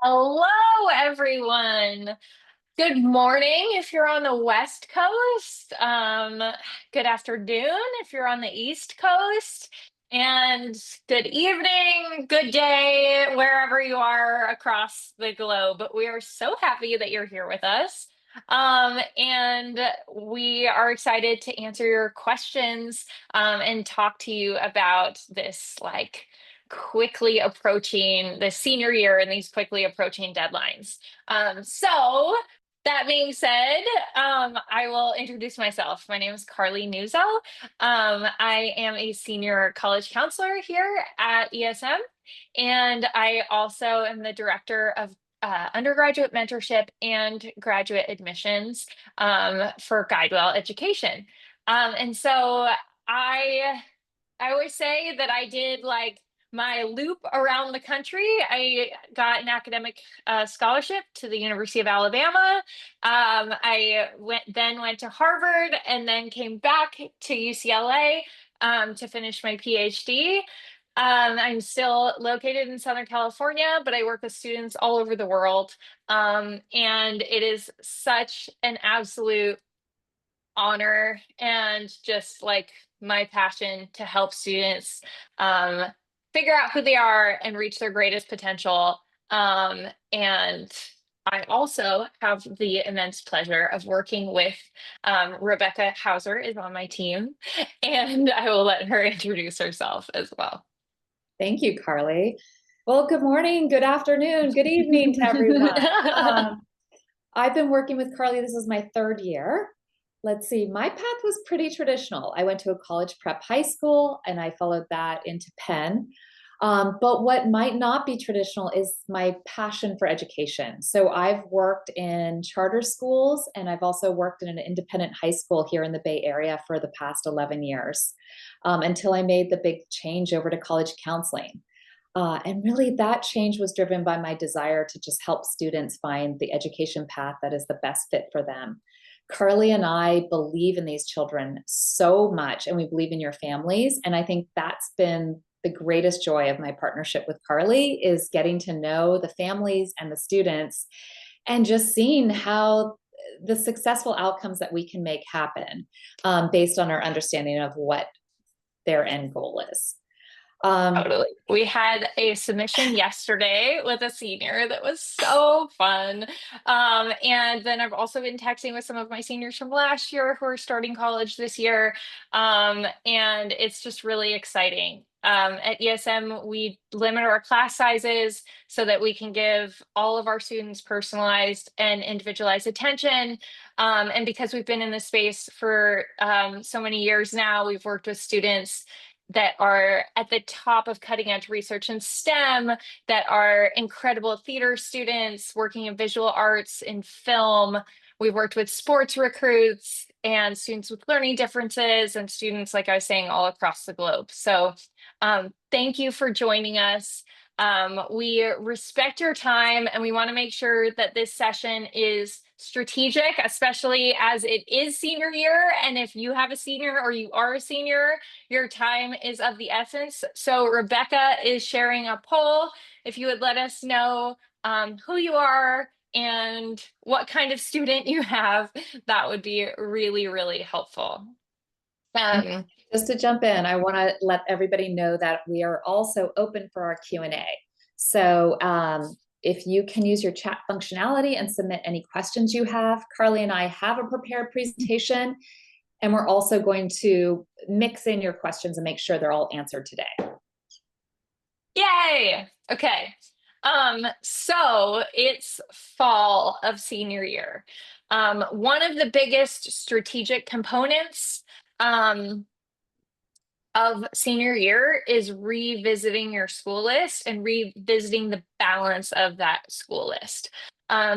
Hello, everyone. Good morning if you're on the West Coast. Good afternoon if you're on the East Coast. And good evening, good day, wherever you are across the globe. But we are so happy that you're here with us. And we are excited to answer your questions and talk to you about this quickly approaching the senior year and these quickly approaching deadlines. So that being said, I will introduce myself. My name is Carley Nuzzo. I am a senior college counselor here at ESM, and I also am the director of undergraduate mentorship and graduate admissions for Guidewell Education. And so I I always say that I did my loop around the country. I got an academic scholarship to the University of Alabama. I went to Harvard and then came back to UCLA to finish my PhD. I'm still located in Southern California, but I work with students all over the world. And it is such an absolute honor and just my passion to help students um, figure out who they are and reach their greatest potential. And I also have the immense pleasure of working with Rebecca Hauser is on my team, and I will let her introduce herself as well. Thank you, Carly. Well, good morning, good afternoon, good evening to everyone. I've been working with Carly. This is my third year. Let's see, my path was pretty traditional. I went to a college prep high school and I followed that into Penn. But what might not be traditional is my passion for education. So I've worked in charter schools and I've also worked in an independent high school here in the Bay Area for the past 11 years until I made the big change over to college counseling. And really, that change was driven by my desire to just help students find the education path that is the best fit for them. Carly and I believe in these children so much, and we believe in your families. And I think that's been the greatest joy of my partnership with Carly is getting to know the families and the students and just seeing how the successful outcomes that we can make happen based on our understanding of what their end goal is. Totally. We had a submission yesterday with a senior that was so fun. And then I've also been texting with some of my seniors from last year who are starting college this year. And it's just really exciting. At ESM, we limit our class sizes so that we can give all of our students personalized and individualized attention. And because we've been in this space for so many years now, we've worked with students that are at the top of cutting edge research in STEM, that are incredible theater students working in visual arts, in film. We've worked with sports recruits and students with learning differences and students, like I was saying, all across the globe. So thank you for joining us. We respect your time and we want to make sure that this session is strategic, especially as it is senior year. And if you have a senior or you are a senior, your time is of the essence. So Rebecca is sharing a poll. If you would let us know who you are and what kind of student you have, that would be really, really helpful. Just to jump in, I want to let everybody know that we are also open for our Q&A. So if you can use your chat functionality and submit any questions you have, Carly and I have a prepared presentation, and we're also going to mix in your questions and make sure they're all answered today. Yay! Okay. So it's fall of senior year. One of the biggest strategic components of senior year is revisiting your school list and revisiting the balance of that school list.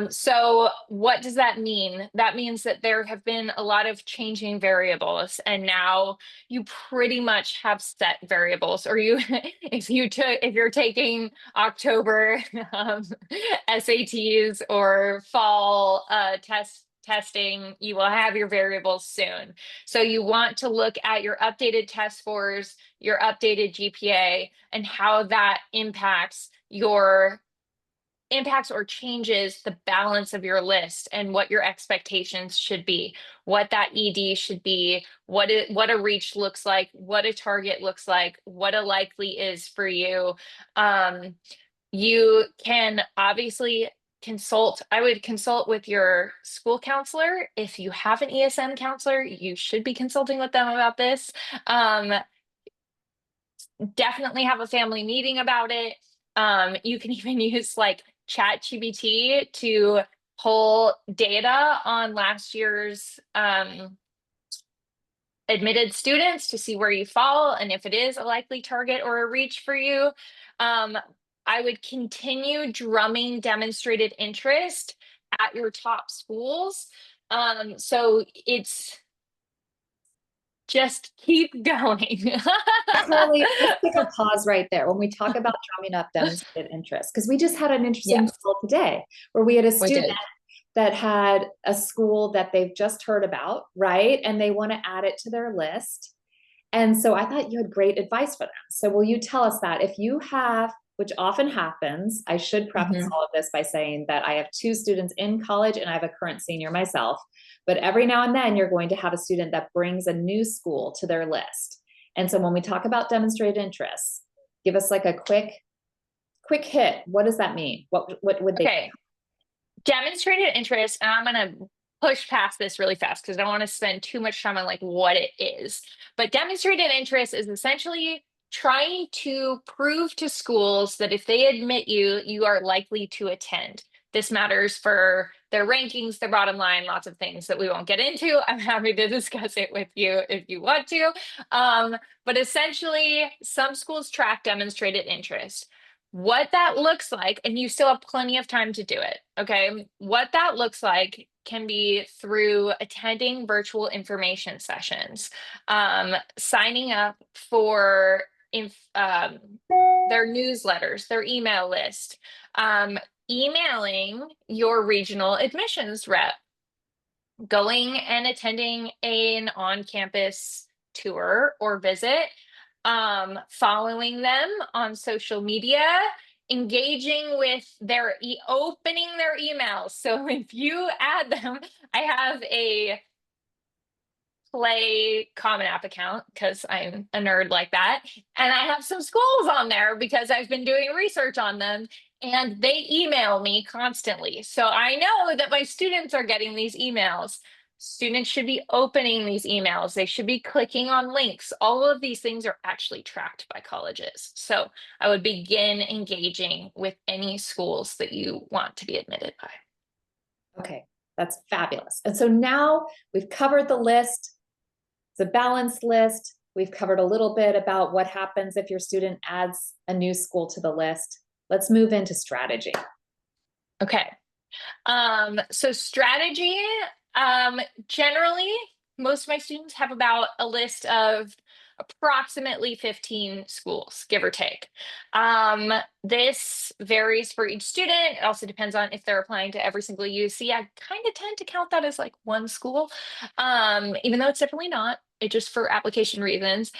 So what does that mean? That means that there have been a lot of changing variables, and now you pretty much have set variables, or you if you're taking October SATs or fall testing, you will have your variables soon. So you want to look at your updated test scores, your updated GPA, and how that impacts your impacts or changes the balance of your list and what your expectations should be, what that ED should be, what a reach looks like, what a target looks like, what a likely is for you. You can obviously I would consult with your school counselor. If you have an ESM counselor, you should be consulting with them about this. Definitely have a family meeting about it. You can even use like ChatGPT to pull data on last year's admitted students to see where you fall and if it is a likely target or a reach for you. I would continue drumming demonstrated interest at your top schools. So it's just keep going. Carly, let's take a pause right there when we talk about drumming up demonstrated interest, because we just had an interesting Yes, call today where we had a we student did. that had a school that they've just heard about, right? And they want to add it to their list. And so I thought you had great advice for them. So will you tell us that if you have, which often happens, I should preface Mhm. all of this by saying that I have 2 students in college and I have a current senior myself, but every now and then you're going to have a student that brings a new school to their list. And so when we talk about demonstrated interests, give us like a quick hit. What does that mean? What would they? Okay. Demonstrated interest, and I'm going to push past this really fast because I don't want to spend too much time on like what it is. But demonstrated interest is essentially trying to prove to schools that if they admit you, you are likely to attend. This matters for their rankings, their bottom line, lots of things that we won't get into. I'm happy to discuss it with you if you want to. But essentially, some schools track demonstrated interest. What that looks like, and you still have plenty of time to do it, okay? What that looks like can be through attending virtual information sessions, signing up for their newsletters, their email list, emailing your regional admissions rep, going and attending an on-campus tour or visit, following them on social media, engaging with opening their emails. So if you add them, I have a Play Common App account because I'm a nerd like that. And I have some schools on there because I've been doing research on them and they email me constantly. So I know that my students are getting these emails. Students should be opening these emails. They should be clicking on links. All of these things are actually tracked by colleges. So I would begin engaging with any schools that you want to be admitted by. Okay, that's fabulous. And so now we've covered the list. It's a balanced list. We've covered a little bit about what happens if your student adds a new school to the list. Let's move into strategy. Okay. So strategy, generally, most of my students have about a list of approximately 15 schools, give or take. This varies for each student. It also depends on if they're applying to every single UC. I kind of tend to count that as like one school, even though it's definitely not. It just for application reasons.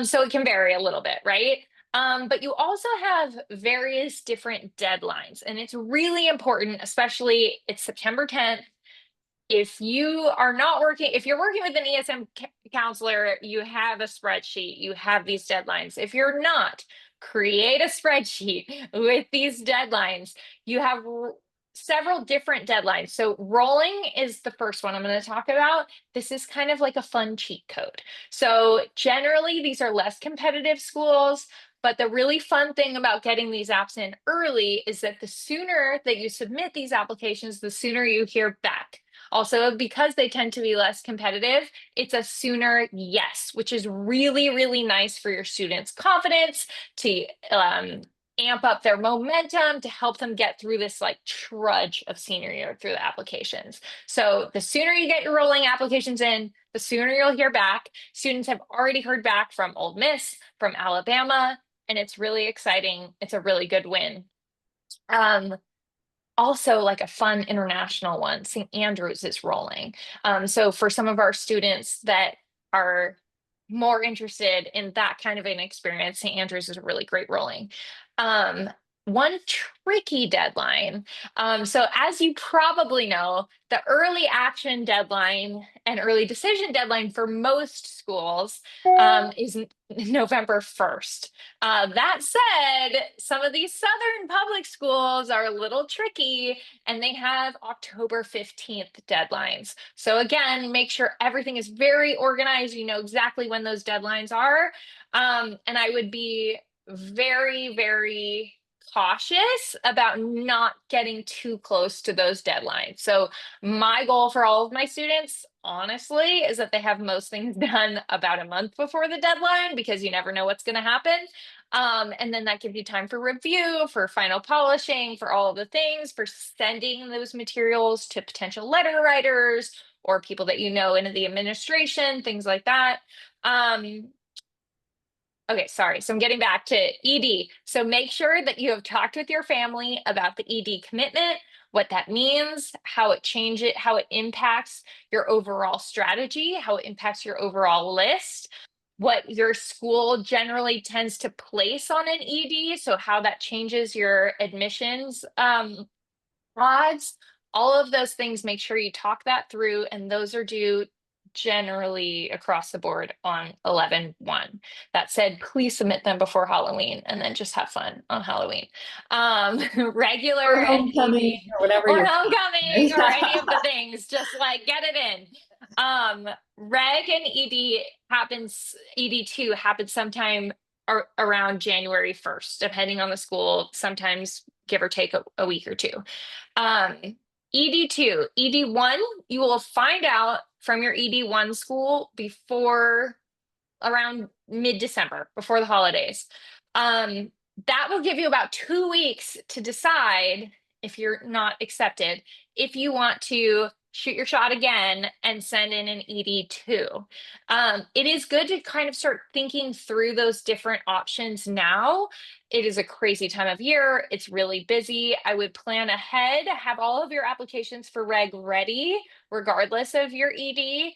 So it can vary a little bit, right? But you also have various different deadlines, and it's really important, especially it's September 10th. If you are not working, if you're working with an ESM counselor, you have a spreadsheet, you have these deadlines. If you're not, create a spreadsheet with these deadlines. You have several different deadlines. So rolling is the first one I'm going to talk about. This is kind of like a fun cheat code. So generally, these are less competitive schools. But the really fun thing about getting these apps in early is that the sooner that you submit these applications, the sooner you hear back. Also, because they tend to be less competitive, it's a sooner yes, which is really, really nice for your students' confidence to amp up their momentum to help them get through this like trudge of senior year through the applications. So the sooner you get your rolling applications in, the sooner you'll hear back. Students have already heard back from Ole Miss, from Alabama, and it's really exciting. It's a really good win. Also like a fun international one, St. Andrews is rolling. So for some of our students that are more interested in that kind of an experience, St. Andrews is a really great rolling. one tricky deadline. So as you probably know, the early action deadline and early decision deadline for most schools is November 1st. That said, some of these Southern public schools are a little tricky and they have October 15th deadlines. So again, make sure everything is very organized. You know exactly when those deadlines are. And I would be very, very cautious about not getting too close to those deadlines. So my goal for all of my students, honestly, is that they have most things done about a month before the deadline because you never know what's going to happen. And then that gives you time for review, for final polishing, for all of the things, for sending those materials to potential letter writers or people that you know in the administration, things like that. Okay, sorry. So I'm getting back to ED. So make sure that you have talked with your family about the ED commitment, what that means, how it changes, how it impacts your overall strategy, how it impacts your overall list, what your school generally tends to place on an ED, so how that changes your admissions odds, all of those things, make sure you talk that through, and those are due generally across the board on 11/1. That said, please submit them before Halloween and then just have fun on Halloween. Regular Or and homecoming ED or whatever or your homecoming or any of the things, just like get it in. Reg and ED happens, ED2 happens sometime around January 1st, depending on the school, sometimes give or take a week or two. ED2, ED1, you will find out from your ED1 school before around mid-December, before the holidays. That will give you about 2 weeks to decide if you're not accepted, if you want to shoot your shot again and send in an ED2. It is good to kind of start thinking through those different options now. It is a crazy time of year. It's really busy. I would plan ahead, have all of your applications for reg ready, regardless of your ED.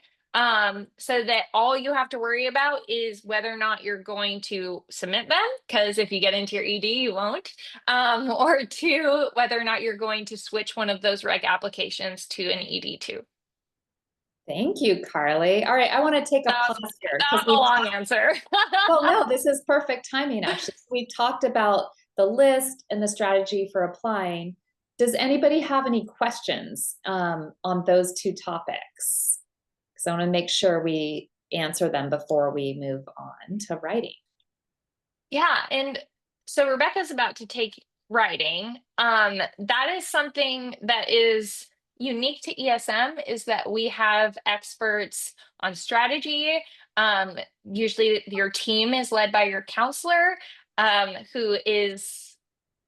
So that all you have to worry about is whether or not you're going to submit them, because if you get into your ED, you won't. Or two, whether or not you're going to switch one of those reg applications to an ED2. Thank you, Carly. All right, I want to take a That pause here that because was a long answer. well, no, this is perfect timing, actually. We talked about the list and the strategy for applying. Does anybody have any questions on those two topics? Because I want to make sure we answer them before we move on to writing. Yeah, and so Rebecca's about to take writing. That is something that is unique to ESM, is that we have experts on strategy. Usually your team is led by your counselor, who is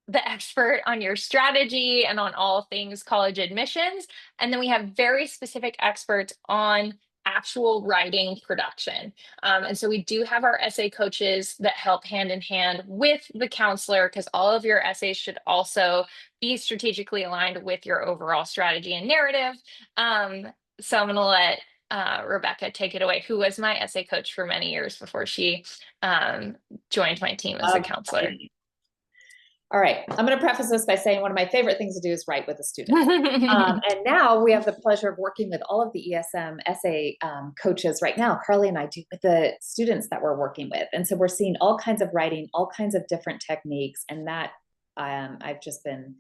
the expert on your strategy and on all things college admissions. And then we have very specific experts on actual writing production. And so we do have our essay coaches that help hand in hand with the counselor, because all of your essays should also be strategically aligned with your overall strategy and narrative. So I'm going to let Rebecca take it away, who was my essay coach for many years before she joined my team as a counselor. All right, I'm going to preface this by saying one of my favorite things to do is write with a student. And now we have the pleasure of working with all of the ESM essay coaches right now. Carly and I do with the students that we're working with. And so we're seeing all kinds of writing, all kinds of different techniques. And that I've just been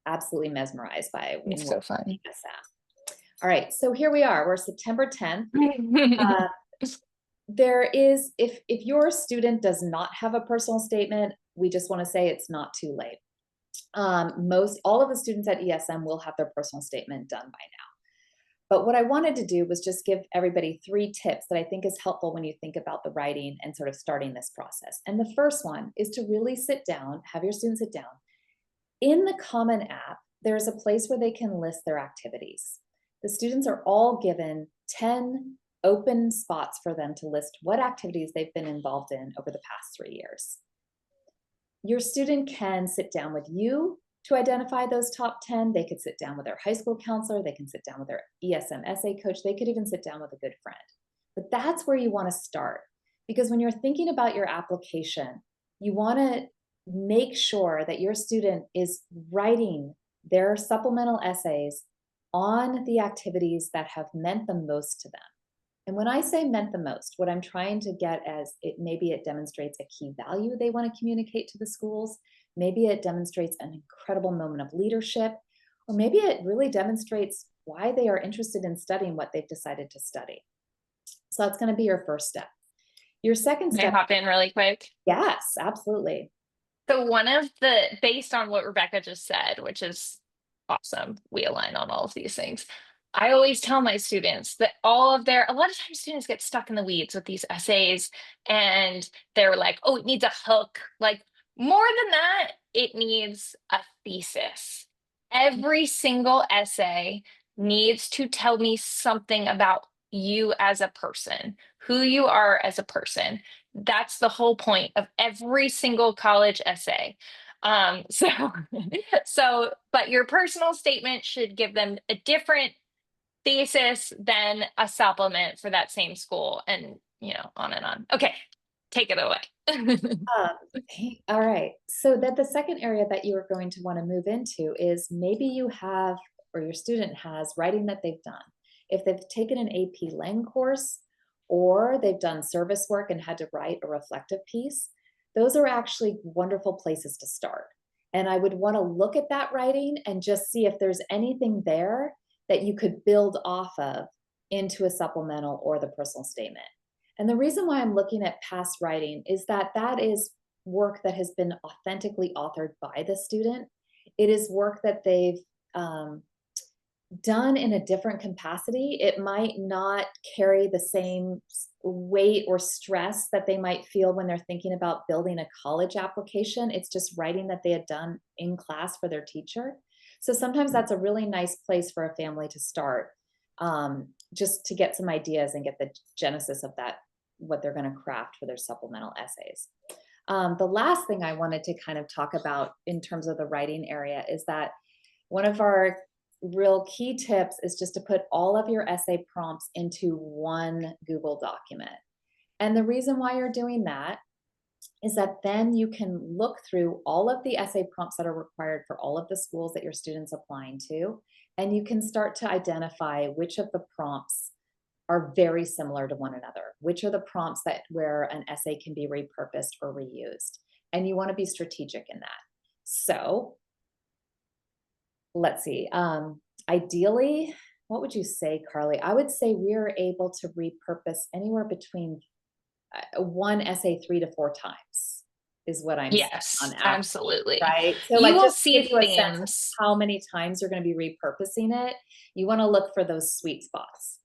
absolutely mesmerized by. It's so fun. ESM. All right, so here we are. We're September 10th. There is, if your student does not have a personal statement, we just want to say it's not too late. All of the students at ESM will have their personal statement done by now. But what I wanted to do was just give everybody 3 tips that I think is helpful when you think about the writing and sort of starting this process. And the first one is to really sit down, have your students sit down. In the Common App, there's a place where they can list their activities. The students are all given 10 open spots for them to list what activities they've been involved in over the past 3 years. Your student can sit down with you to identify those top 10. They could sit down with their high school counselor. They can sit down with their ESM essay coach. They could even sit down with a good friend. But that's where you want to start, because when you're thinking about your application, you want to make sure that your student is writing their supplemental essays on the activities that have meant the most to them. And when I say meant the most, what I'm trying to get as it maybe it demonstrates a key value they want to communicate to the schools, maybe it demonstrates an incredible moment of leadership, or maybe it really demonstrates why they are interested in studying what they've decided to study. So that's going to be your first step. Your second Can I step, hop in really quick? yes, absolutely. So one of the based on what Rebecca just said, which is awesome, we align on all of these things. I always tell my students that a lot of times students get stuck in the weeds with these essays and they're like, oh, it needs a hook. Like more than that, it needs a thesis. Every single essay needs to tell me something about you as a person, who you are as a person. That's the whole point of every single college essay. So, but your personal statement should give them a different thesis than a supplement for that same school, and on and on. Okay, take it away. All right. So that the second area that you are going to want to move into is maybe you have, or your student has, writing that they've done. If they've taken an AP Lang course, or they've done service work and had to write a reflective piece, those are actually wonderful places to start. And I would want to look at that writing and just see if there's anything there that you could build off of into a supplemental or the personal statement. And the reason why I'm looking at past writing is that that is work that has been authentically authored by the student. It is work that they've done in a different capacity. It might not carry the same weight or stress that they might feel when they're thinking about building a college application. It's just writing that they had done in class for their teacher. So sometimes that's a really nice place for a family to start, just to get some ideas and get the genesis of that, what they're going to craft for their supplemental essays. The last thing I wanted to kind of talk about in terms of the writing area is that one of our real key tips is just to put all of your essay prompts into one Google document. And the reason why you're doing that is that then you can look through all of the essay prompts that are required for all of the schools that your students applying to, and you can start to identify which of the prompts are very similar to one another, which are the prompts that where an essay can be repurposed or reused. And you want to be strategic in that. So let's see. Ideally, what would you say, Carly? I would say we're able to repurpose anywhere between one essay 3 to 4 times is what I'm saying on Yes, average, absolutely. right? So You like will just to see give you a sense of themes. how many times you're going to be repurposing it, you want to look for those sweet spots.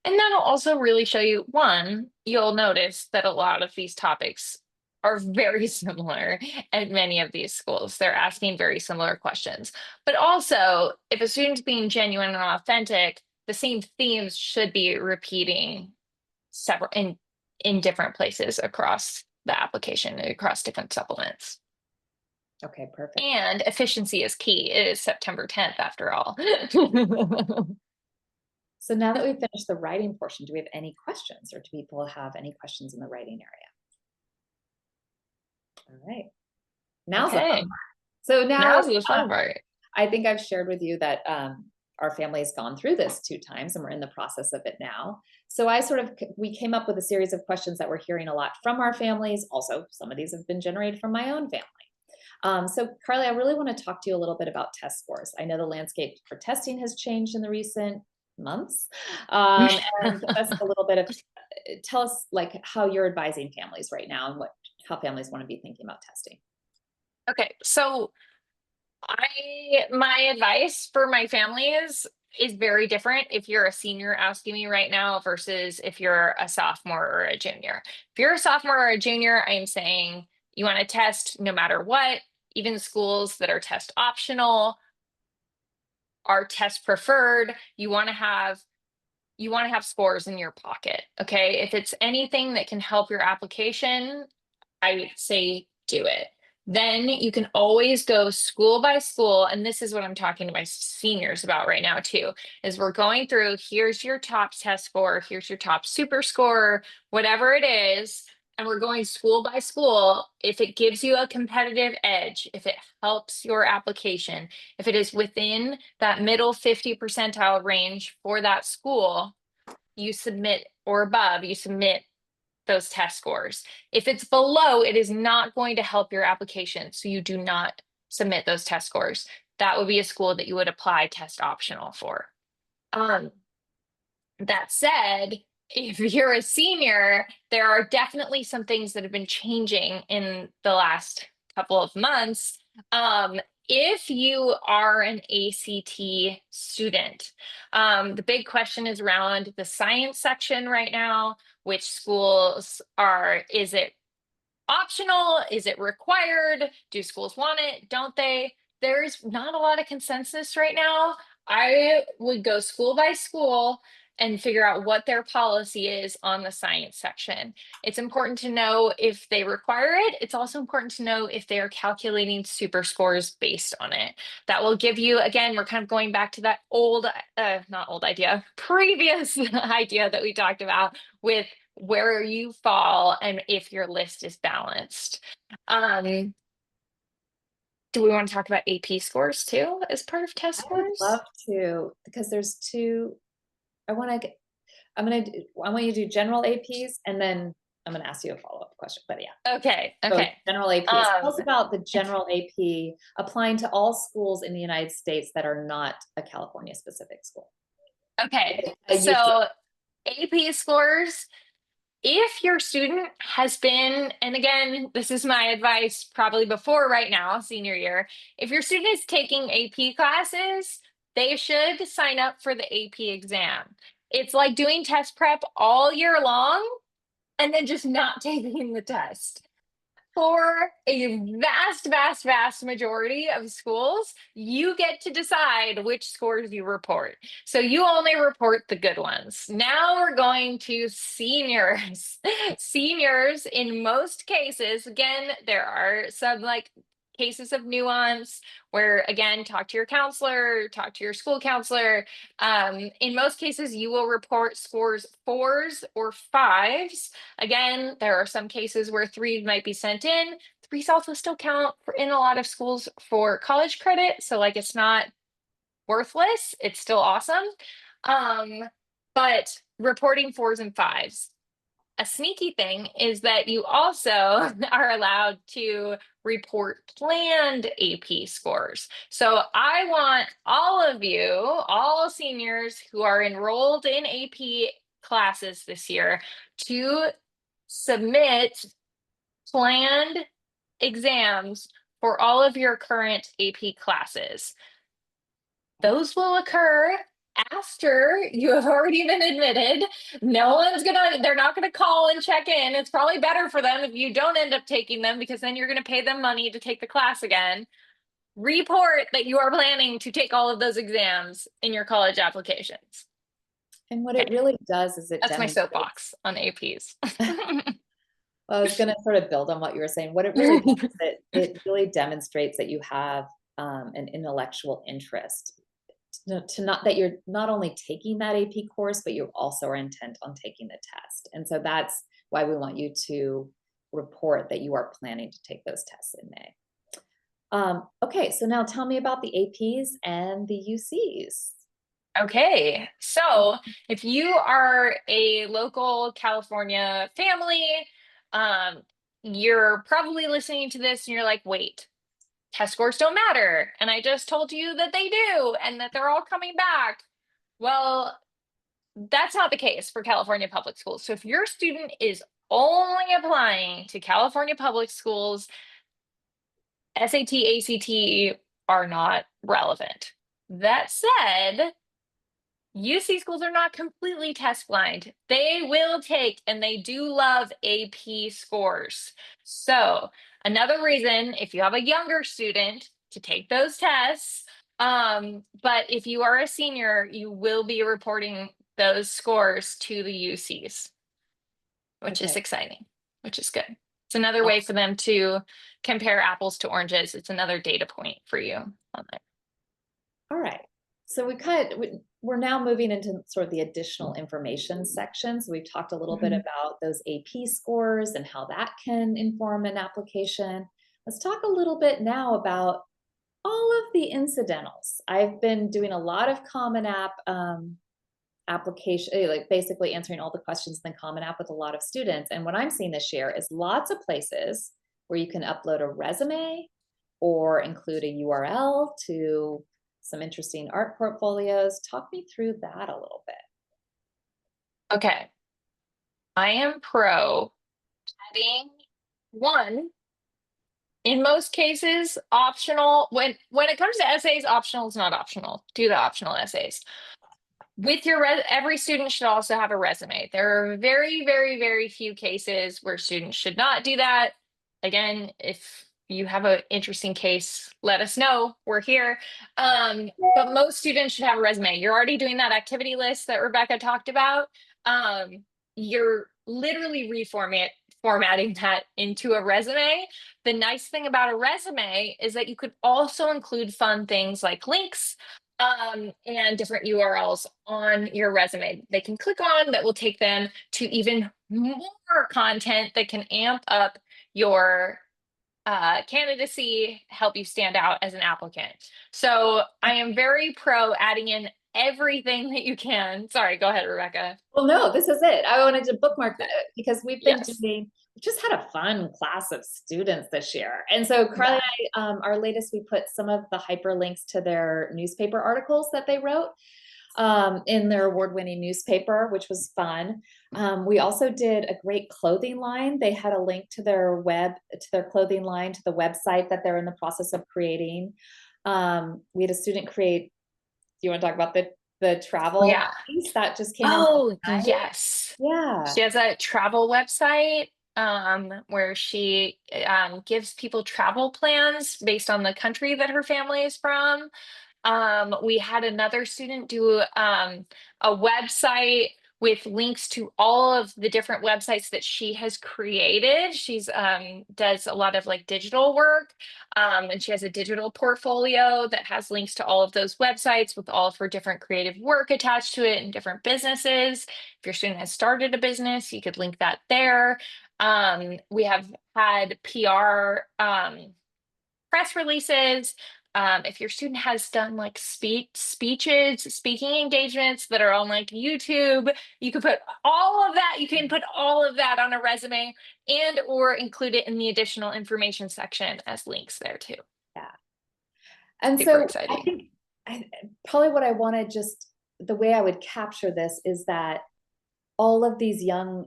And that'll also really show you, one, you'll notice that a lot of these topics are very similar at many of these schools. They're asking very similar questions. But also, if a student's being genuine and authentic, the same themes should be repeating several in different places across the application, across different supplements. Okay, perfect. And efficiency is key. It is September 10th after all. So now that we've finished the writing portion, do we have any questions, or do people have any questions in the writing area? All right. Now's the fun Okay. part. So now Now's the fun part. I think I've shared with you that our family has gone through this 2 times and we're in the process of it now. So we came up with a series of questions that we're hearing a lot from our families. Also, some of these have been generated from my own family. So Carly, I really want to talk to you a little bit about test scores. I know the landscape for testing has changed in the recent months. And give us a little bit of, tell us like how you're advising families right now and how families want to be thinking about testing. Okay, so my advice for my family is very different if you're a senior asking me right now versus if you're a sophomore or a junior. If you're a sophomore or a junior, I'm saying you want to test no matter what. Even schools that are test optional are test preferred. You want to have scores in your pocket. Okay, if it's anything that can help your application, I would say do it. Then you can always go school by school. And this is what I'm talking to my seniors about right now, too, is we're going through, here's your top test score, here's your top super score, whatever it is. and we're going school by school, if it gives you a competitive edge, if it helps your application, if it is within that middle 50 percentile range for that school, you submit, or above, you submit those test scores. If it's below, it is not going to help your application. So you do not submit those test scores. That would be a school that you would apply test optional for. That said, if you're a senior, there are definitely some things that have been changing in the last couple of months. If you are an ACT student, the big question is around the science section right now. Which schools is it optional? Is it required? Do schools want it? Don't they? There's not a lot of consensus right now. I would go school by school and figure out what their policy is on the science section. It's important to know if they require it. It's also important to know if they are calculating super scores based on it. That will give you, again, we're kind of going back to that not old idea, previous idea that we talked about with where you fall and if your list is balanced. Do we want to talk about AP scores too as part of test I would scores? love to, because there's two. I want you to do general APs, and then I'm gonna ask you a follow-up question. But yeah. Okay, So okay. general APs. Tell us about the general AP applying to all schools in the United States that are not a California specific school. Okay, A UC. so AP scores, if your student has been, and again, this is my advice probably before right now, senior year, if your student is taking AP classes, they should sign up for the AP exam. It's like doing test prep all year long and then just not taking the test. For a vast majority of schools, you get to decide which scores you report. So you only report the good ones. Now we're going to seniors. Seniors, in most cases, again, there are some like cases of nuance where, again, talk to your counselor, talk to your school counselor. In most cases, you will report scores 4s or 5s. Again, there are some cases where 3 might be sent in. 3s also still count in a lot of schools for college credit. So like it's not worthless. It's still awesome. But reporting 4s and 5s. A sneaky thing is that you also are allowed to report planned AP scores. So I want all of you, all seniors who are enrolled in AP classes this year, to submit planned exams for all of your current AP classes. Those will occur after you have already been admitted. They're not gonna call and check in. It's probably better for them if you don't end up taking them, because then you're gonna pay them money to take the class again. Report that you are planning to take all of those exams in your college applications. And what it really does is That's my soapbox on APs. Well, I was going to sort of build on what you were saying. What it really does is it really demonstrates that you have an intellectual interest to not that you're not only taking that AP course, but you also are intent on taking the test. And so that's why we want you to report that you are planning to take those tests in May. Okay, so now tell me about the APs and the UCs. Okay, so if you are a local California family, you're probably listening to this and you're like, wait, test scores don't matter. And I just told you that they do and that they're all coming back. Well, that's not the case for California public schools. So if your student is only applying to California public schools, SAT, ACT are not relevant. That said, UC schools are not completely test blind. They will take and they do love AP scores. So, another reason if you have a younger student to take those tests, but if you are a senior, you will be reporting those scores to the UCs, which is exciting, which is good. It's another way for them to compare apples to oranges. It's another data point for you on that. All right. So we're now moving into sort of the additional information section. So we've talked a little bit Mhm. about those AP scores and how that can inform an application. Let's talk a little bit now about all of the incidentals. I've been doing a lot of Common App application, like basically answering all the questions in the Common App with a lot of students. And what I'm seeing this year is lots of places where you can upload a resume or include a URL to some interesting art portfolios. Talk me through that a little bit. Okay. I am pro adding one, in most cases, optional. When it comes to essays, optional is not optional. Do the optional essays. With your every student should also have a resume. There are very, very, very few cases where students should not do that. Again, if you have an interesting case, let us know. We're here. But most students should have a resume. You're already doing that activity list that Rebecca talked about. You're literally formatting that into a resume. The nice thing about a resume is that you could also include fun things like links and different URLs on your resume they can click on that will take them to even more content that can amp up your candidacy, help you stand out as an applicant. So I am very pro adding in everything that you can. Sorry, go ahead, Rebecca. Well, no, this is it. I wanted to bookmark that because Yes. we just had a fun class of students this year. And so Carly Yeah. and I, our latest, we put some of the hyperlinks to their newspaper articles that they wrote in their award-winning newspaper, which was fun. We also did a great clothing line. They had a link to their clothing line, to the website that they're in the process of creating. We had a student create, do you want to talk about the travel Yeah. piece that just came in last Oh, night? yes. Yeah. She has a travel website where she gives people travel plans based on the country that her family is from. We had another student do a website with links to all of the different websites that she has created. She's does a lot of like digital work, and she has a digital portfolio that has links to all of those websites with all of her different creative work attached to it and different businesses. If your student has started a business, you could link that there. We have had PR press releases. If your student has done like speeches, speaking engagements that are on like YouTube, you could put all of that. You can put all of that on a resume and or include it in the additional information section as links there too. Yeah. And Super so I exciting. think I, probably what I want to just, the way I would capture this is that all of these young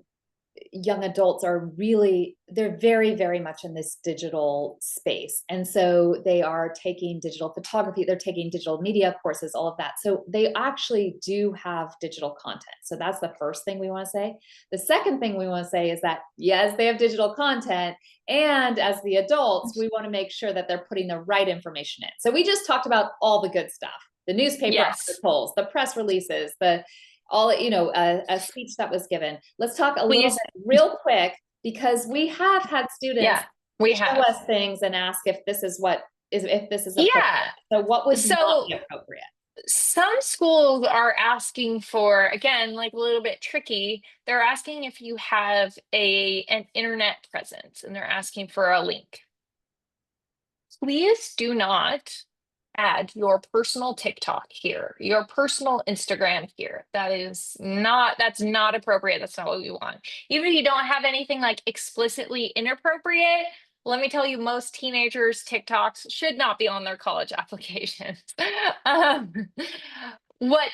adults are really, they're very, very much in this digital space. And so they are taking digital photography, they're taking digital media courses, all of that. So they actually do have digital content. So that's the first thing we want to say. The second thing we want to say is that, yes, they have digital content. And as the adults, we want to make sure that they're putting the right information in. So we just talked about all the good stuff, the newspaper Yes, articles, the press releases, the all, a speech that was given. Let's talk a little please. bit real quick because we have had students Yeah, we show have. us things and ask if this is if this is appropriate. Yeah. So what would not So be appropriate? some schools are asking for, again, like a little bit tricky. They're asking if you have an internet presence and they're asking for a link. Please do not add your personal TikTok here, your personal Instagram here. That's not appropriate. That's not what we want. Even if you don't have anything like explicitly inappropriate, let me tell you, most teenagers' TikToks should not be on their college applications. um, what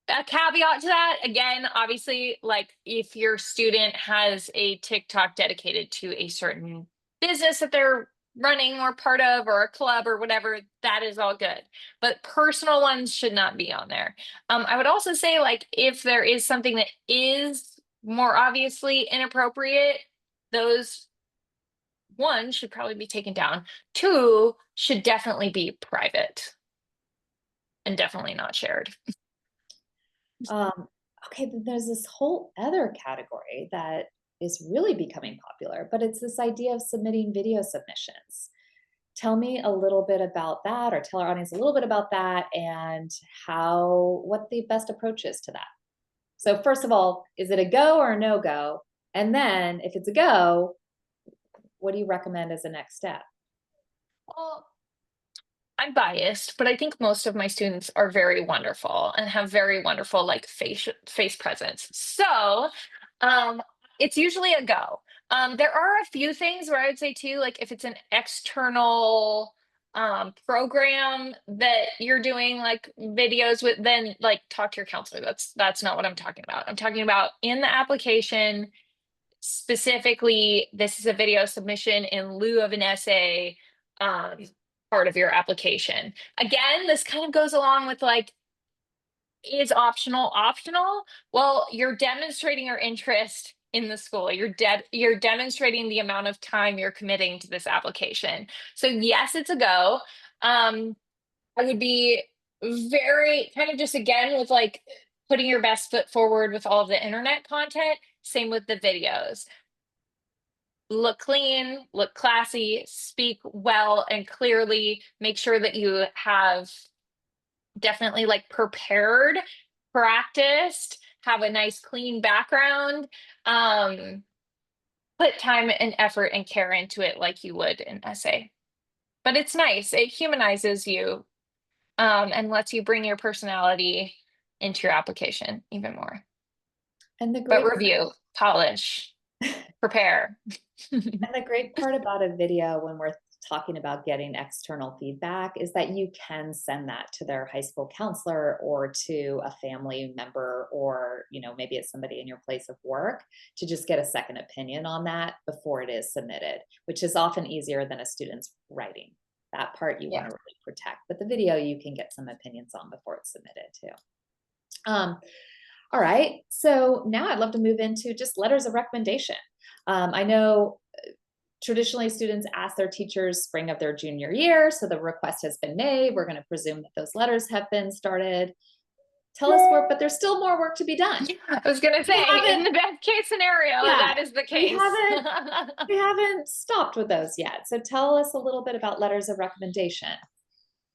a caveat to that, again, obviously, like if your student has a TikTok dedicated to a certain business that they're running or part of or a club or whatever, that is all good. But personal ones should not be on there. I would also say, like, if there is something that is more obviously inappropriate, those one should probably be taken down. Two should definitely be private and definitely not shared. Um, okay, then there's this whole other category that is really becoming popular, but it's this idea of submitting video submissions. tell me a little bit about that, or tell our audience a little bit about that and what the best approach is to that. So first of all, is it a go or a no go? And then if it's a go, what do you recommend as a next step? Well, I'm biased, but I think most of my students are very wonderful and have very wonderful like face presence. So, um, it's usually a go. There are a few things where I would say too, like if it's an external program that you're doing like videos with, then like talk to your counselor. That's not what I'm talking about. I'm talking about in the application specifically, this is a video submission in lieu of an essay, um, part of your application. Again, this kind of goes along with like, is optional? Well, you're demonstrating your interest in the school. You're demonstrating the amount of time you're committing to this application. So yes, it's a go. I would be very kind of just again with like putting your best foot forward with all of the internet content. Same with the videos. Look clean, look classy, speak well and clearly, make sure that you have definitely like prepared, practiced, have a nice clean background. Put time and effort and care into it like you would an essay. But it's nice. It humanizes you, and lets you bring your personality into your application even more. And the But great review, polish, prepare. And the great part about a video when we're talking about getting external feedback is that you can send that to their high school counselor or to a family member, or maybe it's somebody in your place of work, to just get a second opinion on that before it is submitted, which is often easier than a student's writing. That part you want Yeah. to really protect, but the video you can get some opinions on before it's submitted too. All right, so now I'd love to move into just letters of recommendation. I know traditionally students ask their teachers spring of their junior year, so the request has been made. We're going to presume that those letters have been started. Tell us more, but there's still more work to be done. I was going to say, in the best case scenario, Yeah, that is the we case. haven't stopped with those yet. So tell us a little bit about letters of recommendation.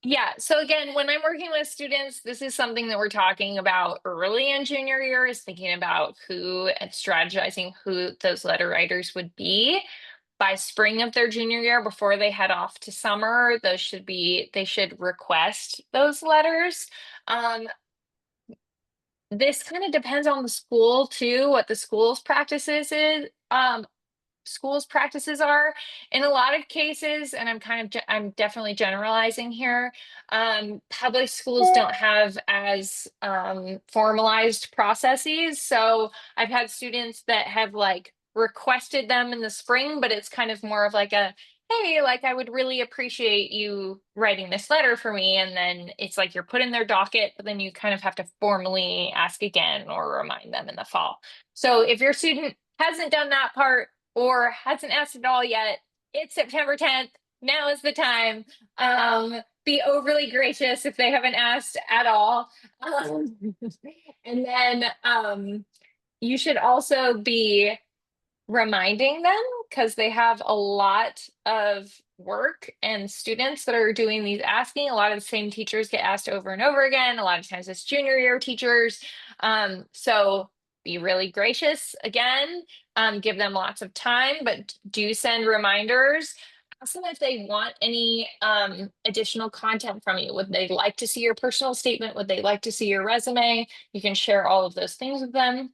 Yeah. So again, when I'm working with students, this is something that we're talking about early in junior year, is thinking about who and strategizing who those letter writers would be. By spring of their junior year, before they head off to summer, they should request those letters. This kind of depends on the school too, what the school's practices are. In a lot of cases, and I'm definitely generalizing here, public schools don't have as formalized processes. So I've had students that have like requested them in the spring, but it's kind of more of like a, hey, like I would really appreciate you writing this letter for me. And then it's like you're put in their docket, but then you kind of have to formally ask again or remind them in the fall. So if your student hasn't done that part or hasn't asked at all yet, it's September 10th. Now is the time. Be overly gracious if they haven't asked at all. And then you should also be reminding them, because they have a lot of work and students that are doing these asking. A lot of the same teachers get asked over and over again. A lot of times it's junior year teachers. So be really gracious again, give them lots of time, but do send reminders. Ask them if they want any additional content from you. Would they like to see your personal statement? Would they like to see your resume? You can share all of those things with them.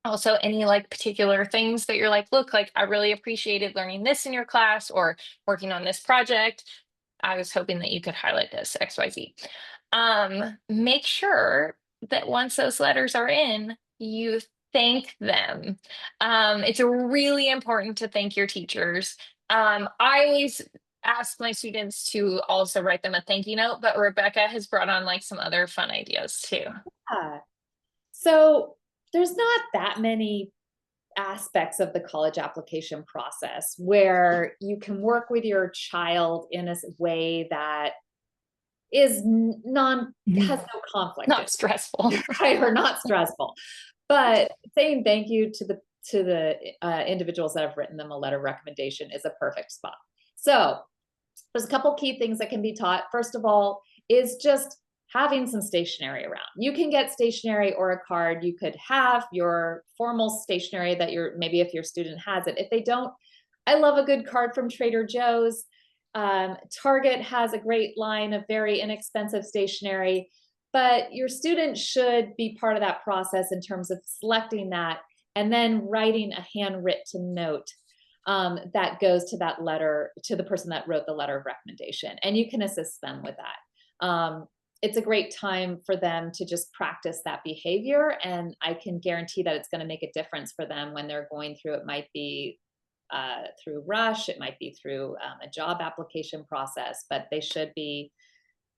Also, any like particular things that you're like, look, like I really appreciated learning this in your class or working on this project. I was hoping that you could highlight this XYZ. Make sure that once those letters are in, you thank them. It's really important to thank your teachers. I always ask my students to also write them a thank you note, but Rebecca has brought on like some other fun ideas too. Yeah. So there's not that many aspects of the college application process where you can work with your child in a way that is has no conflict, Not stressful. right, or not stressful. But saying thank you to the individuals that have written them a letter of recommendation is a perfect spot. So There's a couple key things that can be taught. First of all, is just having some stationery around. You can get stationery or a card. You could have your formal stationery that maybe if your student has it. If they don't, I love a good card from Trader Joe's. Target has a great line of very inexpensive stationery, but your student should be part of that process in terms of selecting that and then writing a handwritten note that goes to that letter, to the person that wrote the letter of recommendation. And you can assist them with that. It's a great time for them to just practice that behavior. And I can guarantee that it's going to make a difference for them when they're going through, it might be through rush, it might be through a job application process, but they should be,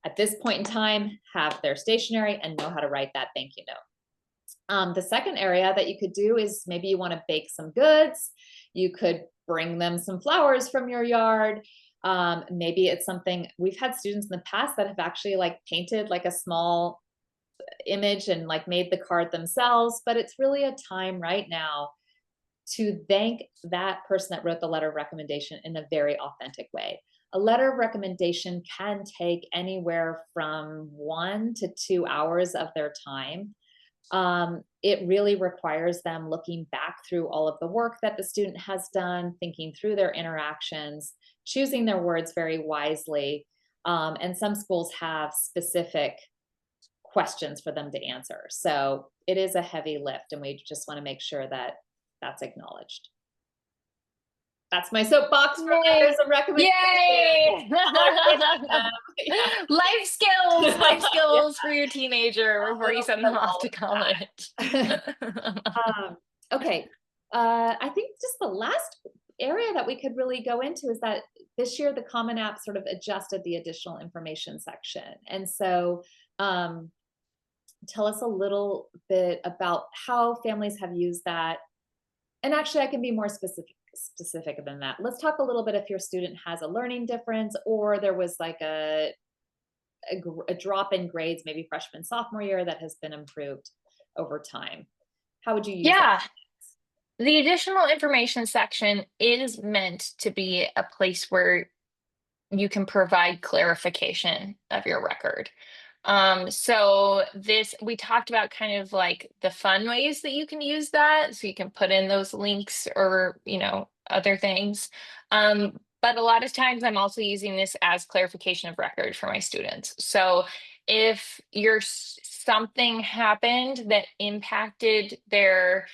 at this point in time, have their stationery and know how to write that thank you note. The second area that you could do is maybe you want to bake some goods. You could bring them some flowers from your yard. Maybe it's something, we've had students in the past that have actually like painted like a small image and like made the card themselves, but it's really a time right now to thank that person that wrote the letter of recommendation in a very authentic way. A letter of recommendation can take anywhere from 1 to 2 hours of their time. It really requires them looking back through all of the work that the student has done, thinking through their interactions, choosing their words very wisely. And some schools have specific questions for them to answer. So it is a heavy lift, and we just want to make sure that that's acknowledged. That's my soapbox for letters of recommendation. Yay! Yeah. Life skills for your teenager before you send them off to college. Okay. I think just the last area that we could really go into is that this year the Common App sort of adjusted the additional information section. And so tell us a little bit about how families have used that. And actually, I can be more specific than that. Let's talk a little bit if your student has a learning difference or there was like a drop in grades, maybe freshman, sophomore year, that has been improved over time. How would you use that? The additional information section is meant to be a place where you can provide clarification of your record. So we talked about kind of like the fun ways that you can use that. So you can put in those links or, other things. But a lot of times I'm also using this as clarification of record for my students. So if something happened that impacted their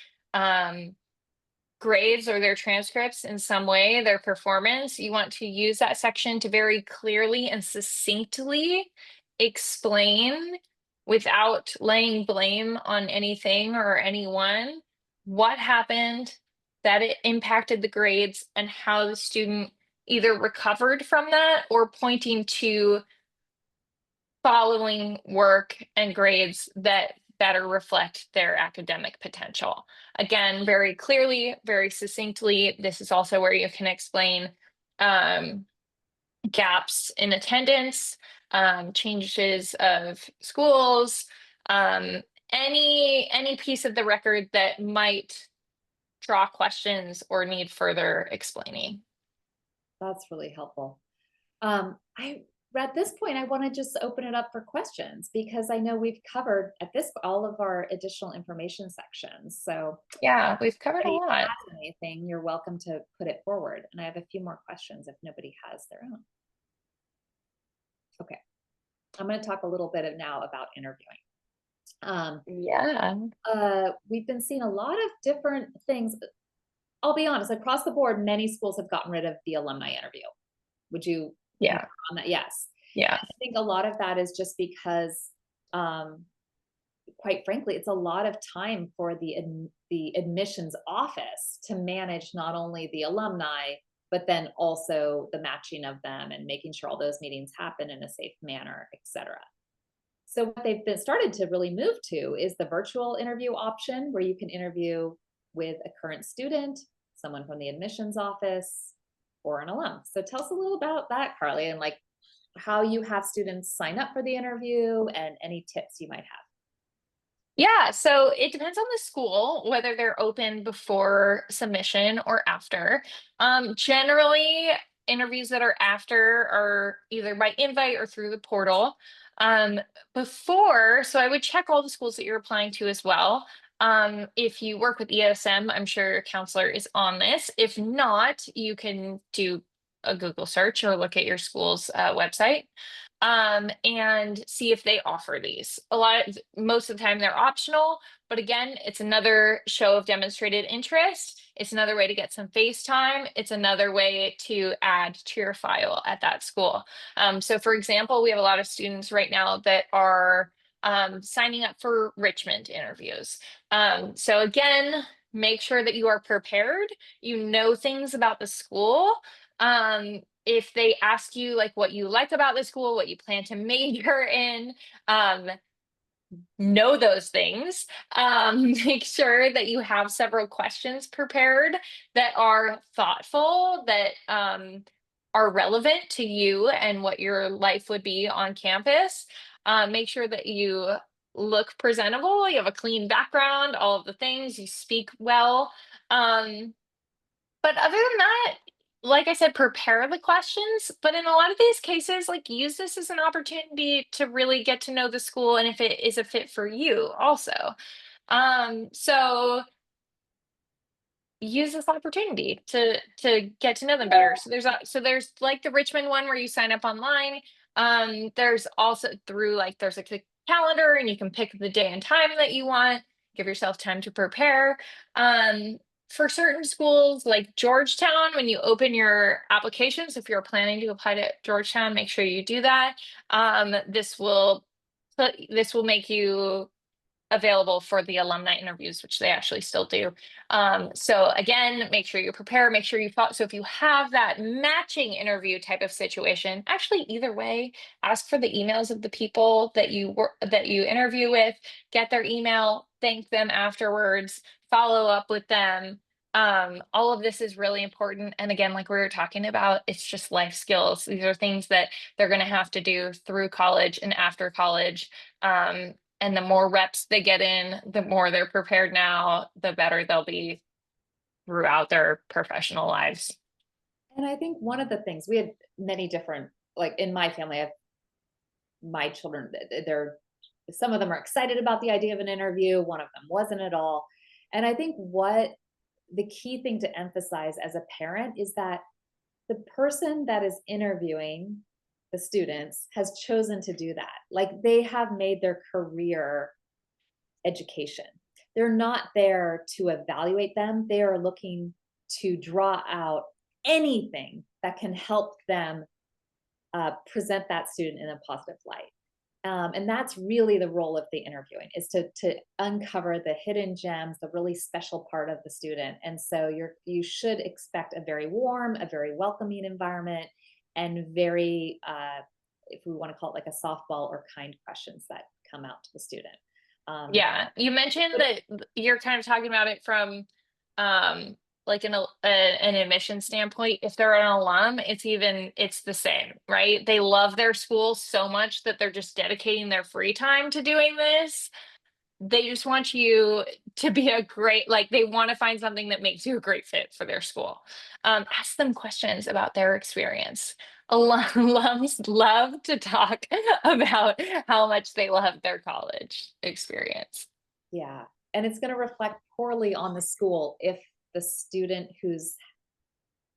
grades or their transcripts in some way, their performance, you want to use that section to very clearly and succinctly explain, without laying blame on anything or anyone, what happened, that it impacted the grades, and how the student either recovered from that or pointing to following work and grades that better reflect their academic potential. Again, very clearly, very succinctly. This is also where you can explain gaps in attendance, changes of schools, any piece of the record that might draw questions or need further explaining. That's really helpful. At this point, I want to just open it up for questions because I know we've covered all of our additional information sections. So yeah, we've covered a lot. Anything, you're welcome to put it forward. And I have a few more questions if nobody has their own. Okay, I'm going to talk a little bit now about interviewing. We've been seeing a lot of different things. I'll be honest, across the board, many schools have gotten rid of the alumni interview. Would you? Yeah. On that? Yes. Yeah. I think a lot of that is just because, quite frankly, it's a lot of time for the admissions office to manage not only the alumni, but then also the matching of them and making sure all those meetings happen in a safe manner, etc. So what they've started to really move to is the virtual interview option, where you can interview with a current student, someone from the admissions office, or an alum. So tell us a little about that, Carly, and like how you have students sign up for the interview and any tips you might have. Yeah, so it depends on the school, whether they're open before submission or after. Generally, interviews that are after are either by invite or through the portal. Um, so I would check all the schools that you're applying to as well. If you work with ESM, I'm sure your counselor is on this. If not, you can do a Google search or look at your school's website, and see if they offer these. Most of the time they're optional, but again, it's another show of demonstrated interest. It's another way to get some face time. It's another way to add to your file at that school. So for example, we have a lot of students right now that are signing up for Richmond interviews. So again, make sure that you are prepared, you know things about the school. If they ask you like what you like about the school, what you plan to major in, um, know those things. Make sure that you have several questions prepared that are thoughtful, that are relevant to you and what your life would be on campus. Make sure that you look presentable, you have a clean background, all of the things, you speak well. But other than that, like I said, prepare the questions, but in a lot of these cases, like use this as an opportunity to really get to know the school and if it is a fit for you also. So use this opportunity to get to know them better. So there's like the Richmond one where you sign up online. There's also through like there's like a calendar and you can pick the day and time that you want. Give yourself time to prepare. For certain schools like Georgetown, when you open your applications, if you're planning to apply to Georgetown, make sure you do that. This will make you available for the alumni interviews, which they actually still do. So again, make sure you prepare, make sure you follow. So if you have that matching interview type of situation, actually either way, ask for the emails of the people that you interview with, get their email, thank them afterwards, follow up with them. All of this is really important. And again, like we were talking about, it's just life skills. These are things that they're going to have to do through college and after college. And the more reps they get in, the more they're prepared now, the better they'll be throughout their professional lives. And I think one of the things we had many different, like in my family, I have my children, some of them are excited about the idea of an interview, one of them wasn't at all. And I think what the key thing to emphasize as a parent is that the person that is interviewing the students has chosen to do that. Like they have made their career education. They're not there to evaluate them. They are looking to draw out anything that can help them present that student in a positive light. And that's really the role of the interviewing, is to uncover the hidden gems, the really special part of the student. And so you should expect a very warm, a very welcoming environment, and very, if we want to call it like a softball or kind questions that come out to the student. Yeah, you mentioned that you're kind of talking about it from like an admission standpoint. If they're an alum, it's the same, right? They love their school so much that they're just dedicating their free time to doing this. They just want you to be like they want to find something that makes you a great fit for their school. Ask them questions about their experience. Alums love to talk about how much they love their college experience. Yeah. And it's going to reflect poorly on the school if the student who's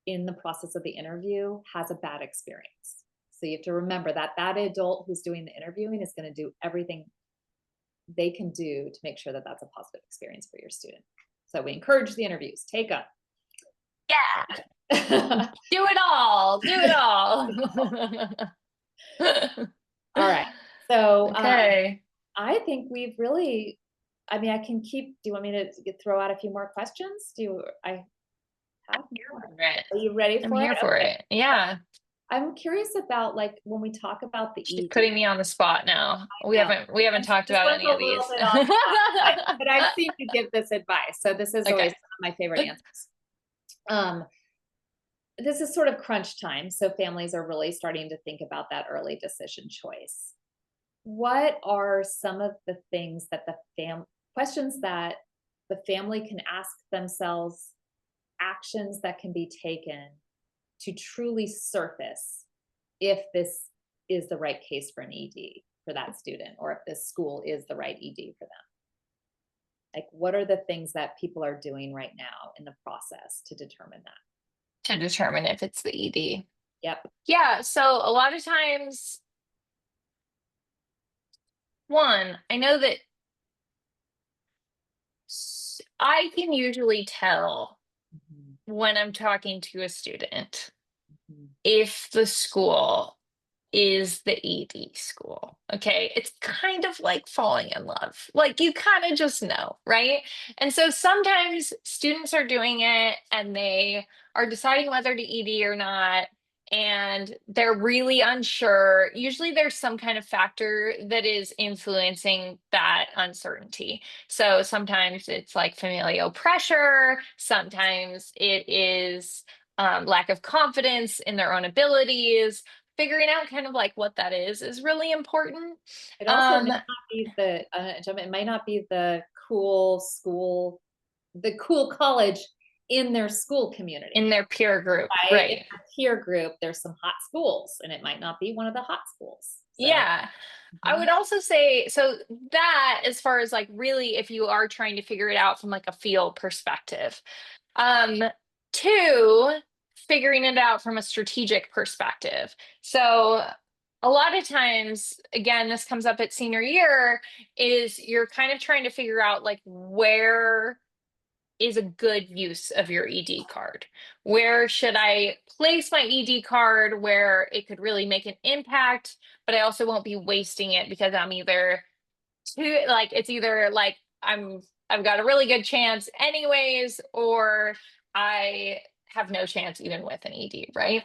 in the process of the interview has a bad experience. So you have to remember that that adult who's doing the interviewing is going to do everything they can do to make sure that that's a positive experience for your student. So we encourage the interviews. Take them. Yeah. Do it all. Do it all. All right. So Okay. I think we've really, I mean, I can keep, do you want me to throw out a few more questions? I have more. Are you ready I'm for here it? for Okay. it. Yeah. I'm curious about like when we talk about the She's ED. putting me on the spot now. We No, haven't talked this about one's any a of little these. bit on the spot, but I've seen you give this advice. So this is always Okay. one of my favorite answers. Um, this is sort of crunch time. So families are really starting to think about that early decision choice. What are some of the things that questions that the family can ask themselves, actions that can be taken to truly surface if this is the right case for an ED for that student, or if this school is the right ED for them? Like, what are the things that people are doing right now in the process to determine that? To determine if it's the ED. Yep. Yeah, so a lot of times, one, I know that I can usually tell Mhm, when I'm talking to a student mhm. if the school is the ED school. Okay. It's kind of like falling in love. Like you kind of just know, right? And so sometimes students are doing it and they are deciding whether to ED or not. And they're really unsure. Usually there's some kind of factor that is influencing that uncertainty. So sometimes it's like familial pressure, sometimes it is lack of confidence in their own abilities. Figuring out kind of like what that is really important. It also may Um, not be it might not be the cool school, the cool college in their school community, in their peer group, right? In right? their peer group, there's some hot schools, and it might not be one of the hot schools. So, Yeah. I mhm. would also say so that as far as like really if you are trying to figure it out from like a feel perspective. Um, two, figuring it out from a strategic perspective. So a lot of times, again, this comes up at senior year, is you're kind of trying to figure out like where is a good use of your ED card? Where should I place my ED card where it could really make an impact, but I also won't be wasting it because I'm either too like it's either like I've got a really good chance anyways, or I have no chance even with an ED, right?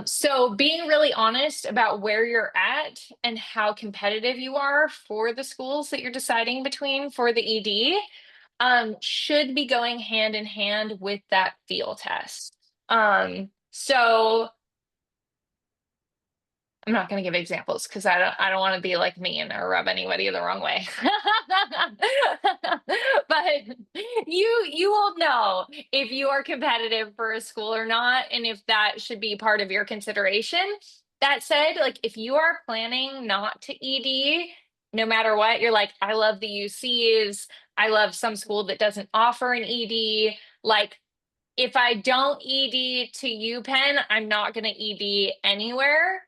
So being really honest about where you're at and how competitive you are for the schools that you're deciding between for the ED should be going hand in hand with that feel test. So I'm not going to give examples because I don't want to be like mean or rub anybody the wrong way. But you will know if you are competitive for a school or not, and if that should be part of your consideration. That said, like if you are planning not to ED, no matter what, you're like, I love the UCs, I love some school that doesn't offer an ED. Like if I don't ED to UPenn, I'm not going to ED anywhere.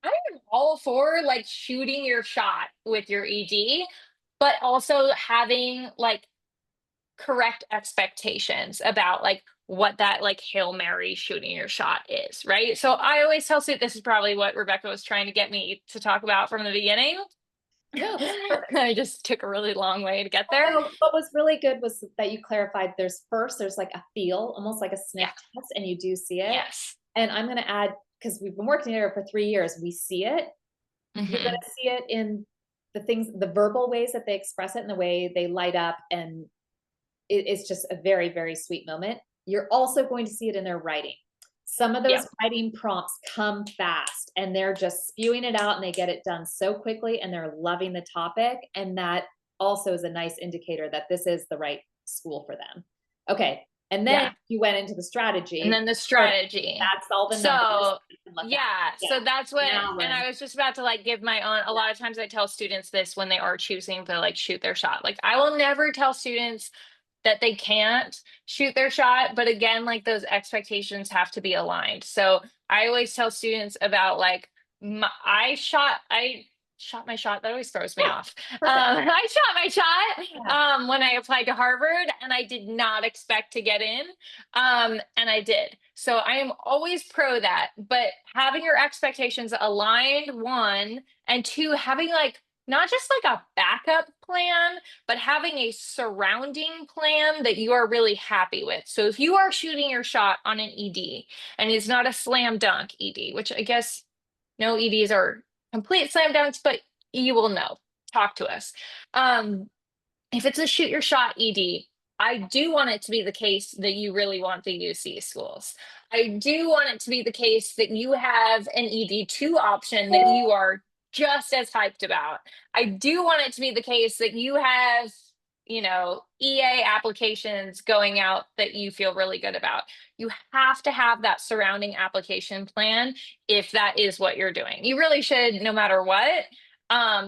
I am all for like shooting your shot with your ED, but also having like correct expectations about like what that like Hail Mary shooting your shot is, right? So I always tell students, this is probably what Rebecca was trying to get me to talk about from the beginning. No, this is perfect. I just took a really long way to get there. No, what was really good was that you clarified there's like a feel, almost like a sniff Yeah. test, and you do see it. Yes. And I'm going to add, because we've been working together for 3 years, we see it. You're going Hmm. to see it in the things, the verbal ways that they express it and the way they light up. And it's just a very, very sweet moment. You're also going to see it in their writing. Some of those Yep. writing prompts come fast and they're just spewing it out and they get it done so quickly and they're loving the topic. And that also is a nice indicator that this is the right school for them. Okay. And then Yeah. you went into the And strategy. then the Perfect. strategy. That's all the numbers So you can look at. yeah, Yeah. so that's what, Now we're and in. I was just about to like give my own, a lot of times I tell students this when they are choosing to like shoot their shot. Like I will never tell students that they can't shoot their shot, but again, like those expectations have to be aligned. So I always tell students about like I shot my shot. That always throws me Yeah. off. Perfect. I shot my Yeah. shot when I applied to Harvard, and I did not expect to get in, and I did. So I am always pro that. But having your expectations aligned, one, and two, having like not just like a backup plan, but having a surrounding plan that you are really happy with. So if you are shooting your shot on an ED and it's not a slam dunk ED, which I guess no EDs are complete slam dunks, but you will know. Talk to us. Um, if it's a shoot your shot ED, I do want it to be the case that you really want the UC schools. I do want it to be the case that you have an ED2 option that you are just as hyped about. I do want it to be the case that you have, EA applications going out that you feel really good about. You have to have that surrounding application plan if that is what you're doing. You really should, no matter what.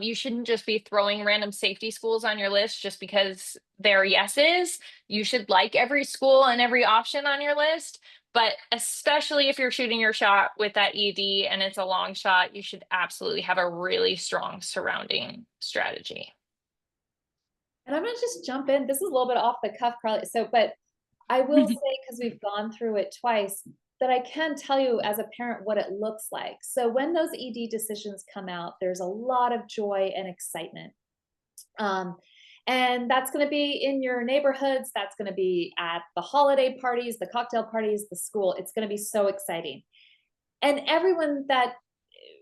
You shouldn't just be throwing random safety schools on your list just because they're yeses. You should like every school and every option on your list. But especially if you're shooting your shot with that ED and it's a long shot, you should absolutely have a really strong surrounding strategy. And I'm gonna just jump in. This is a little bit off the cuff, Carly. So, but I will say, because we've gone through it twice, that I can tell you as a parent what it looks like. So when those ED decisions come out, there's a lot of joy and excitement. And that's going to be in your neighborhoods. That's going to be at the holiday parties, the cocktail parties, the school. It's going to be so exciting. And everyone that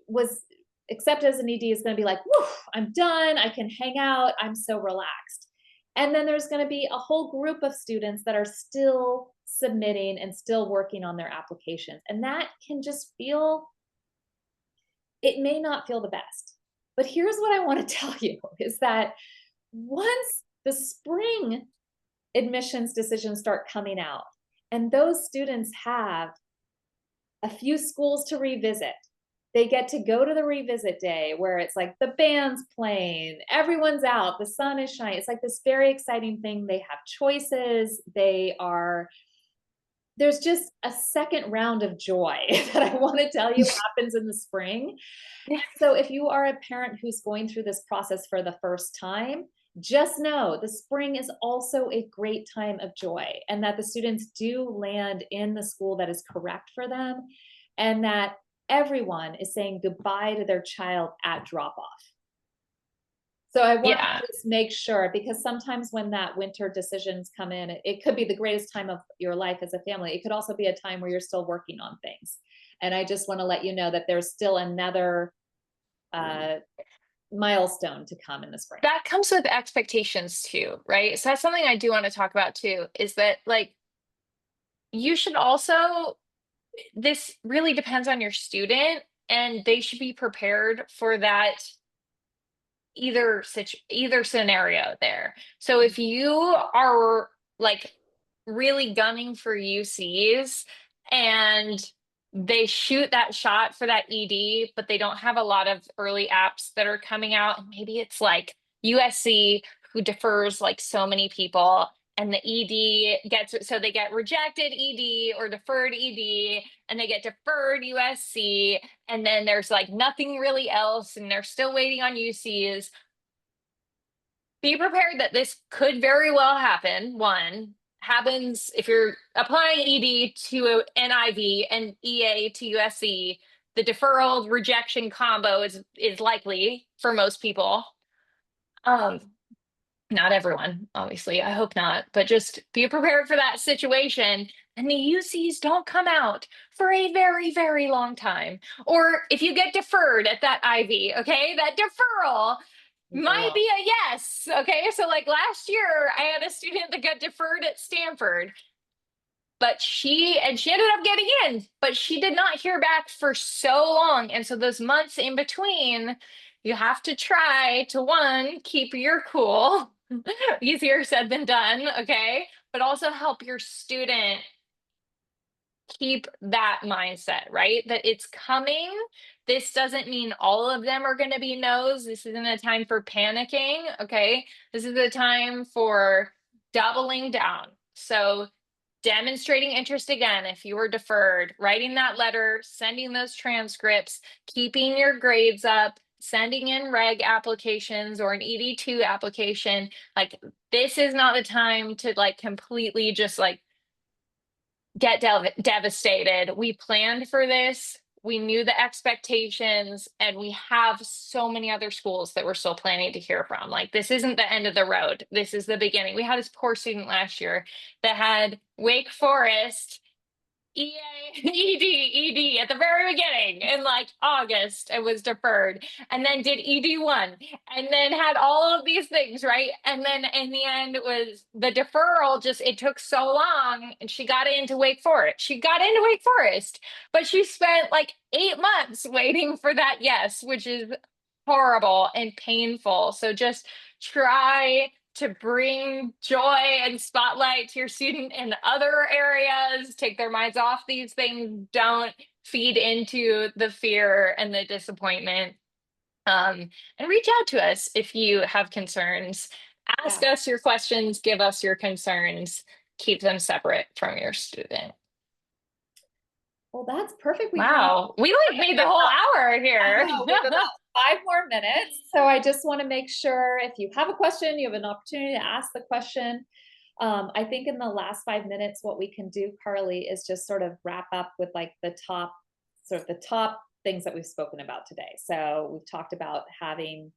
was accepted as an ED is going to be like, whew, I'm done. I can hang out. I'm so relaxed. And then there's going to be a whole group of students that are still submitting and still working on their applications. And that can just feel, it may not feel the best. But here's what I want to tell you is that once the spring admissions decisions start coming out and those students have a few schools to revisit, they get to go to the revisit day where it's like the band's playing, everyone's out, the sun is shining. It's like this very exciting thing. They have choices. There's just a second round of joy that I want to tell you happens in the spring. So if you are a parent who's going through this process for the first time, just know the spring is also a great time of joy, and that the students do land in the school that is correct for them, and that everyone is saying goodbye to their child at drop off. So I want Yeah. to just make sure, because sometimes when that winter decisions come in, it could be the greatest time of your life as a family. It could also be a time where you're still working on things. And I just want to let you know that there's still another milestone to come in the spring. That comes with expectations too, right? So that's something I do want to talk about too, is that like you should also, this really depends on your student and they should be prepared for that either scenario there. So if you are like really gunning for UCs and they shoot that shot for that ED, but they don't have a lot of early apps that are coming out, and maybe it's like USC who defers like so many people and the ED gets, so they get rejected ED or deferred ED and they get deferred USC, and then there's like nothing really else and they're still waiting on UCs. Be prepared that this could very well happen. One happens if you're applying ED to an IV and EA to USC, the deferral rejection combo is likely for most people. Um, Not everyone, obviously. I hope not, but just be prepared for that situation. And the UCs don't come out for a very, very long time. Or if you get deferred at that IV, okay, that deferral might be a yes. Okay. So, like last year, I had a student that got deferred at Stanford, but she ended up getting in, but she did not hear back for so long. And so, those months in between, you have to try to one, keep your cool. Easier said than done. Okay. But also help your student keep that mindset, right? That it's coming. This doesn't mean all of them are going to be no's. This isn't a time for panicking. Okay. This is a time for doubling down. So, demonstrating interest again, if you were deferred, writing that letter, sending those transcripts, keeping your grades up, sending in reg applications or an ED2 application. Like, this is not the time to like completely just like get devastated. We planned for this. We knew the expectations, and we have so many other schools that we're still planning to hear from. Like, this isn't the end of the road. This is the beginning. We had this poor student last year that had Wake Forest, EA, ED at the very beginning in like August. It was deferred, and then did ED1, and then had all of these things, right? And then in the end, it was the deferral. Just it took so long, and she got into Wake Forest. She got into Wake Forest, but she spent like 8 months waiting for that yes, which is horrible and painful. So just try to bring joy and spotlight to your student in other areas, take their minds off these things. Don't feed into the fear and the disappointment. And reach out to us if you have concerns. Ask Yeah. us your questions, give us your concerns, keep them separate from your student. Well, that's perfect. Wow, we like made the whole hour I here. know, we have about 5 more minutes. So I just want to make sure if you have a question, you have an opportunity to ask the question. I think in the last 5 minutes, what we can do, Carly, is just sort of wrap up with like the top things that we've spoken about today. So we've talked about having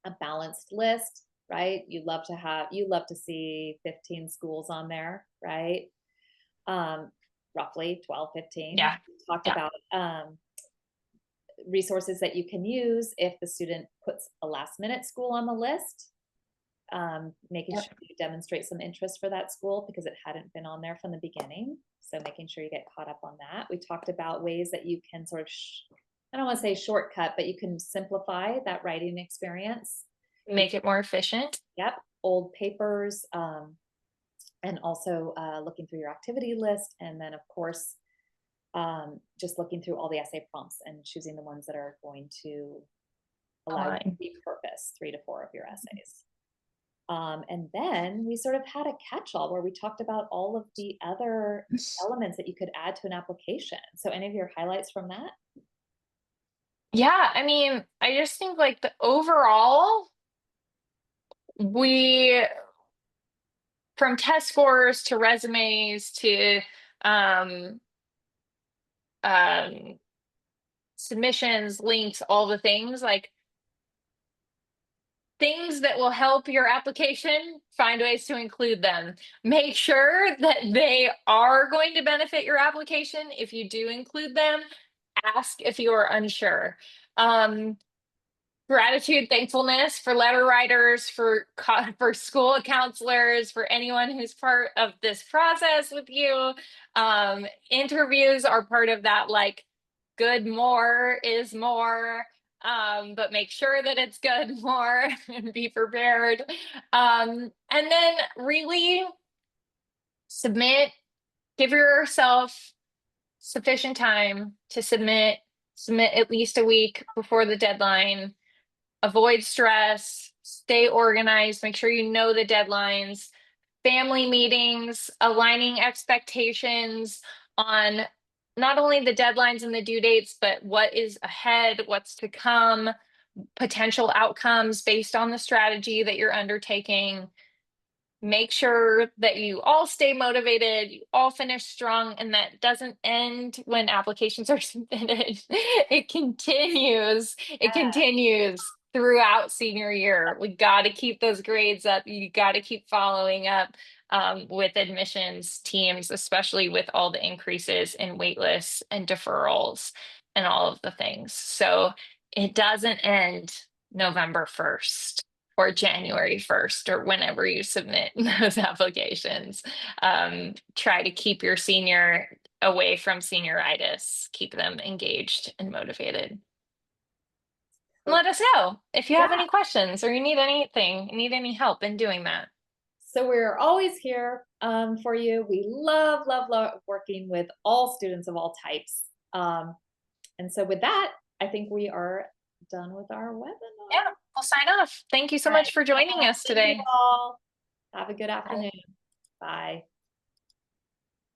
a balanced list, right? You love to see 15 schools on there, right? Roughly 12, 15. Yeah. We talked Yeah. about resources that you can use if the student puts a last minute school on the list, making Yep. sure you demonstrate some interest for that school because it hadn't been on there from the beginning. So making sure you get caught up on that. We talked about ways that you can sort of, I don't want to say shortcut, but you can simplify that writing experience. Make it more efficient. Yep. Old papers, and also looking through your activity list. And then of course, just looking through all the essay prompts and choosing the ones that are going to allow you to repurpose 3 to 4 of your essays. And then we sort of had a catch-all where we talked about all of the other elements that you could add to an application. So any of your highlights from that? Yeah, I mean, I just think like the overall, we from test scores to resumes to um, um, submissions, links, all the things like things that will help your application, find ways to include them. Make sure that they are going to benefit your application. If you do include them, ask if you are unsure. Gratitude, thankfulness for letter writers, for school counselors, for anyone who's part of this process with you. Interviews are part of that, like good more is more, but make sure that it's good more and be prepared. And then really submit, give yourself sufficient time to submit at least a week before the deadline. Avoid stress, stay organized, make sure you know the deadlines, family meetings, aligning expectations on not only the deadlines and the due dates, but what is ahead, what's to come, potential outcomes based on the strategy that you're undertaking. Make sure that you all stay motivated, you all finish strong, and that doesn't end when applications are submitted. It continues. It continues throughout senior year. We got to keep those grades up. You got to keep following up with admissions teams, especially with all the increases in wait lists and deferrals and all of the things. So it doesn't end November 1st or January 1st or whenever you submit those applications. Try to keep your senior away from senioritis, keep them engaged and motivated. Let us know if you have any questions or you need anything, you need any help in doing that. So we're always here for you. We love, love, love working with all students of all types. And so with that, I think we are done with our webinar. Yeah, we'll sign off. Thank you so much for joining us today. Thank you all. Have a good afternoon. Bye.